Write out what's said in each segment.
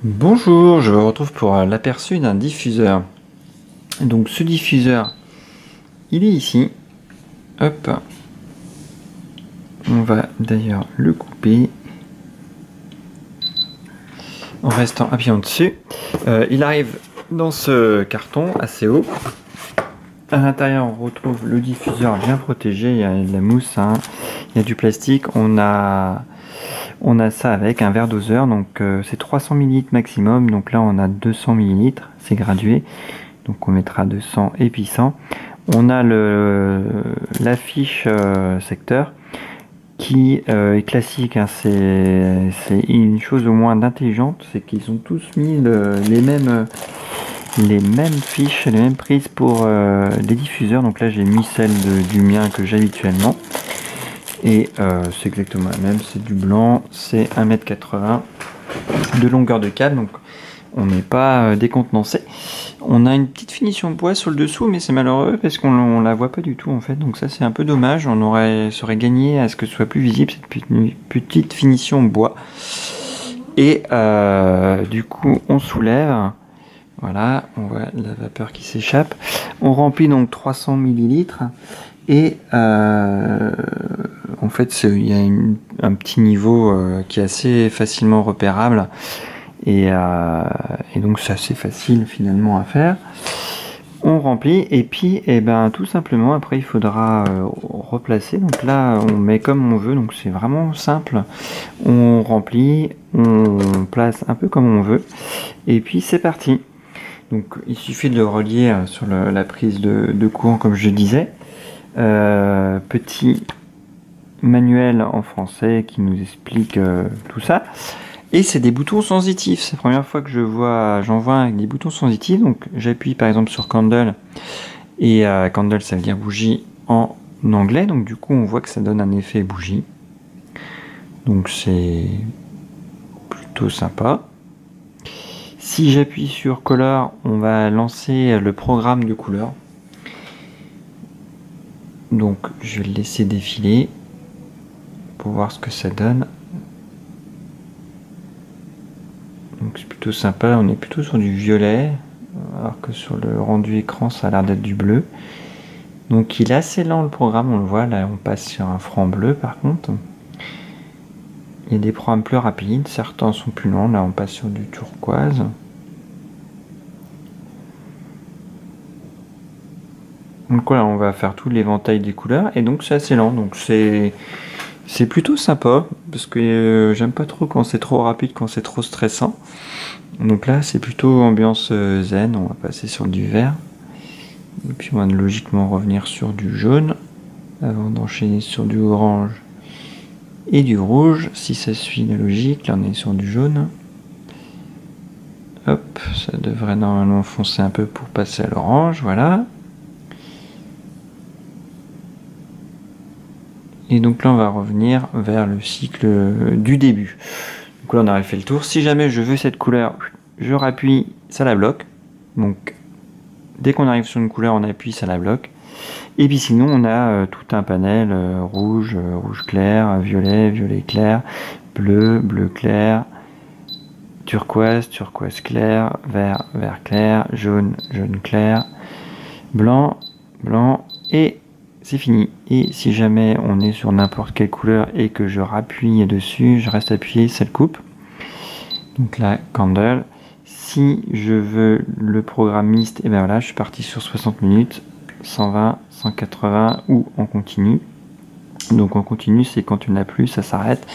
Bonjour, je vous retrouve pour l'aperçu d'un diffuseur. Donc ce diffuseur, il est ici. Hop. On va d'ailleurs le couper en restant appuyant dessus. Il arrive dans ce carton assez haut. À l'intérieur, on retrouve le diffuseur bien protégé. Il y a de la mousse, hein. Il y a du plastique. On a ça avec un verre doseur. Donc c'est 300 ml maximum. Donc là, on a 200 ml. C'est gradué. Donc on mettra 200 et puis 100. On a l'affiche secteur qui est classique, hein. C'est une chose au moins d'intelligente, c'est qu'ils ont tous mis les mêmes fiches, les mêmes prises pour les diffuseurs. Donc là j'ai mis celle du mien que j'ai habituellement et c'est exactement la même, c'est du blanc, c'est 1,80 m de longueur de câble, donc on n'est pas décontenancé. On a une petite finition bois sur le dessous, mais c'est malheureux parce qu'on la voit pas du tout en fait. Donc ça c'est un peu dommage. Serait gagné à ce que ce soit plus visible cette petite finition bois. Et du coup on soulève. Voilà, on voit la vapeur qui s'échappe. On remplit donc 300 ml et en fait il y a un petit niveau qui est assez facilement repérable. Et donc c'est assez facile finalement à faire. On remplit et puis tout simplement après il faudra replacer. Donc là on met comme on veut, donc c'est vraiment simple. On remplit, on place un peu comme on veut et puis c'est parti. Donc il suffit de le relier sur la prise de courant comme je disais. Petit manuel en français qui nous explique tout ça. Et c'est des boutons sensitifs. C'est la première fois que j'en vois avec des boutons sensitifs. Donc j'appuie par exemple sur Candle. Et Candle ça veut dire bougie en anglais. Donc du coup on voit que ça donne un effet bougie. Donc c'est plutôt sympa. Si j'appuie sur Color, on va lancer le programme de couleur. Donc je vais le laisser défiler pour voir ce que ça donne. Donc c'est plutôt sympa, on est plutôt sur du violet, alors que sur le rendu écran ça a l'air d'être du bleu. Donc il est assez lent le programme, on le voit, là on passe sur un franc bleu par contre. Il y a des programmes plus rapides, certains sont plus lents, là on passe sur du turquoise. Donc voilà, on va faire tout l'éventail des couleurs, et donc c'est assez lent, donc c'est plutôt sympa, parce que j'aime pas trop quand c'est trop rapide, quand c'est trop stressant. Donc là, c'est plutôt ambiance zen, on va passer sur du vert. Et puis on va logiquement revenir sur du jaune, avant d'enchaîner sur du orange et du rouge, si ça suit la logique. Là on est sur du jaune. Hop, ça devrait normalement foncer un peu pour passer à l'orange, voilà. Et donc là on va revenir vers le cycle du début. Donc là on aurait fait le tour. Si jamais je veux cette couleur, je rappuie, ça la bloque. Donc dès qu'on arrive sur une couleur on appuie, ça la bloque. Et puis sinon on a tout un panel rouge, rouge clair, violet, violet clair, bleu, bleu clair, turquoise, turquoise clair, vert, vert clair, jaune, jaune clair, blanc, blanc et c'est fini. Et si jamais on est sur n'importe quelle couleur et que je rappuie dessus, je reste appuyé, ça le coupe. Donc là, Candle. Si je veux le programmiste, et bien voilà, je suis parti sur 60 minutes, 120, 180 ou en continu. Donc en continu, c'est quand tu n'as plus, ça s'arrête.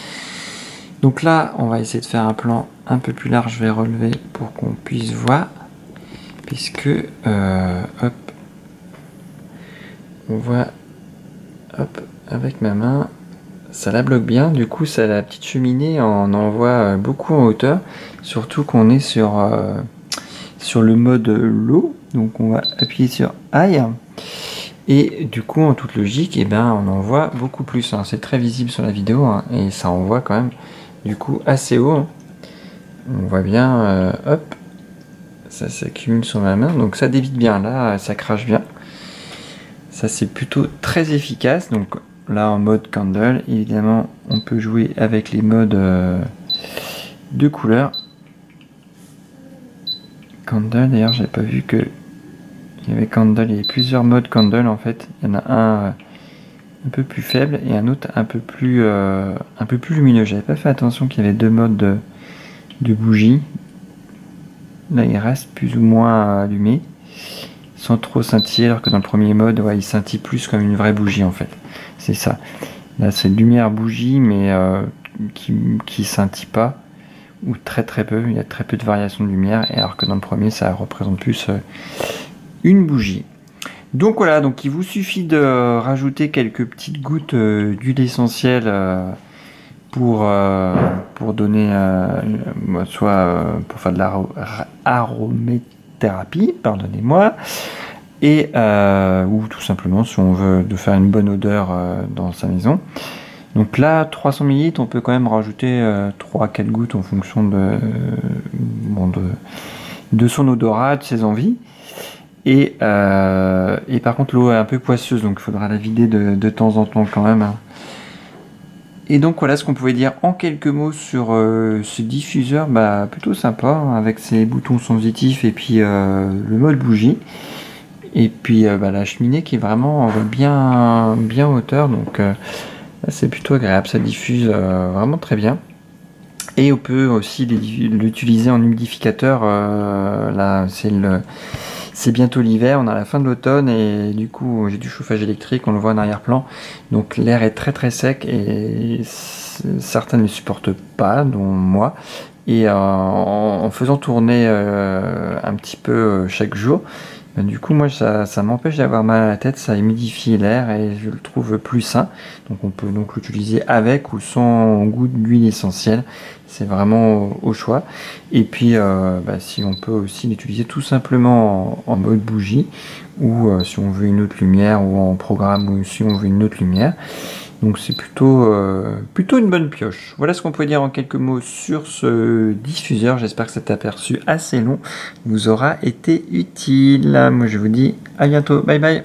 Donc là, on va essayer de faire un plan un peu plus large, je vais relever pour qu'on puisse voir. Puisque, hop, on voit. Hop, avec ma main, ça la bloque bien. Du coup, ça, la petite cheminée on en voit beaucoup en hauteur. Surtout qu'on est sur le mode low. Donc on va appuyer sur High. Et du coup, en toute logique, on en voit beaucoup plus. Hein. C'est très visible sur la vidéo hein, et ça envoie quand même du coup assez haut. Hein. On voit bien, hop, ça s'accumule sur ma main. Donc ça débite bien. Là, ça crache bien. Ça c'est plutôt très efficace. Donc là en mode Candle, évidemment on peut jouer avec les modes de couleurs. candle. D'ailleurs, j'avais pas vu que il y avait candle. Il y avait plusieurs modes candle en fait. Il y en a un un peu plus faible et un autre un peu plus lumineux. J'avais pas fait attention qu'il y avait 2 modes de bougies. Là, il reste plus ou moins allumé, sans trop scintiller, alors que dans le premier mode, ouais, il scintille plus comme une vraie bougie en fait. C'est ça. Là, c'est lumière bougie, mais qui scintille pas, ou très peu. Il y a très peu de variation de lumière, et alors que dans le premier, ça représente plus une bougie. Donc voilà, donc il vous suffit de rajouter quelques petites gouttes d'huile essentielle pour donner, soit pour faire de l'aromathérapie, pardonnez-moi, et ou tout simplement si on veut de faire une bonne odeur dans sa maison. Donc là, 300 ml, on peut quand même rajouter 3-4 gouttes en fonction de son odorat, de ses envies. Et par contre, l'eau est un peu poisseuse, donc il faudra la vider de temps en temps quand même. Et donc voilà ce qu'on pouvait dire en quelques mots sur ce diffuseur, plutôt sympa, hein, avec ses boutons sensitifs et puis le mode bougie. Et puis la cheminée qui est vraiment bien en hauteur, donc c'est plutôt agréable, ça diffuse vraiment très bien. Et on peut aussi l'utiliser en humidificateur, là c'est bientôt l'hiver, on a la fin de l'automne et du coup j'ai du chauffage électrique, on le voit en arrière-plan, donc l'air est très sec et certains ne le supportent pas, dont moi, et en faisant tourner un petit peu chaque jour, du coup moi ça m'empêche d'avoir mal à la tête, ça humidifie l'air et je le trouve plus sain. Donc on peut donc l'utiliser avec ou sans goût d'huile essentielle, c'est vraiment au choix. Et puis si on peut aussi l'utiliser tout simplement en mode bougie, ou si on veut une autre lumière, ou en programme, ou si on veut une autre lumière. Donc c'est plutôt une bonne pioche. Voilà ce qu'on peut dire en quelques mots sur ce diffuseur. J'espère que cet aperçu assez long vous aura été utile. Moi je vous dis à bientôt. Bye bye.